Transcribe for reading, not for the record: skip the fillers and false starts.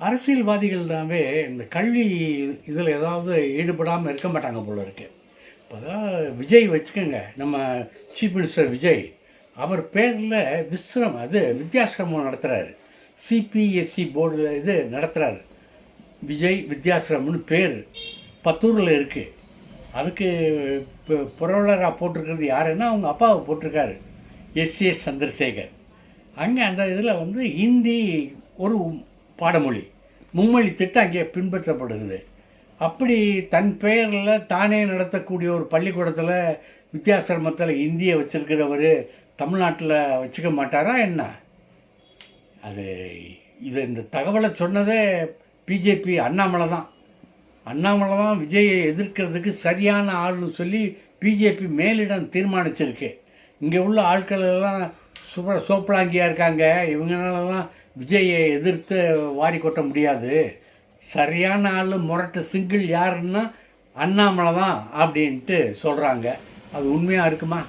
அரசியல்வாதிகள்னாவே இந்த கல்வி இதில் ஏதாவது ஈடுபடாமல் இருக்க மாட்டாங்க போல இருக்கு. இப்போ தான் விஜய் வச்சுக்கோங்க, நம்ம சீஃப் மினிஸ்டர் விஜய் அவர் பேரில் வித்யாசிரமம் நடத்துகிறாரு. சிபிஎஸ்சி போர்டு இது நடத்துகிறாரு. விஜய் வித்யாசிரமம்னு பேர் பத்தூரில் இருக்குது. அதுக்கு இப்போ புரவலராக போட்டிருக்கிறது யாருன்னா அவங்க அப்பாவை போட்டிருக்காரு, எஸ் சந்திரசேகர். அங்கே அந்த இதில் ஹிந்தி ஒரு பாடமொழி, மும்மொழி திட்டம் அங்கே பின்பற்றப்படுகிறது. அப்படி தன் பெயரில் தானே நடத்தக்கூடிய ஒரு பள்ளிக்கூடத்தில் வித்யாசிரமத்தில் இந்தியை வச்சுருக்கிறவர் தமிழ்நாட்டில் வச்சுக்க மாட்டாரா என்ன? அது இந்த தகவலை சொன்னதே பிஜேபி அண்ணாமலை தான் விஜயை எதிர்க்கிறதுக்கு சரியான ஆள்னு சொல்லி பிஜேபி மேலிடம் தீர்மானிச்சிருக்கு. இங்கே உள்ள ஆட்கள் எல்லாம் சோப்பலாங்கியாக இருக்காங்க, இவங்களாலலாம் விஜயை எதிர்த்து வாரி கொட்ட முடியாது. சரியான ஆள் முரட்டு சிங்கிள் யாருன்னா அண்ணாமலை தான் அப்படின்ட்டு சொல்கிறாங்க. அது உண்மையாக இருக்குமா?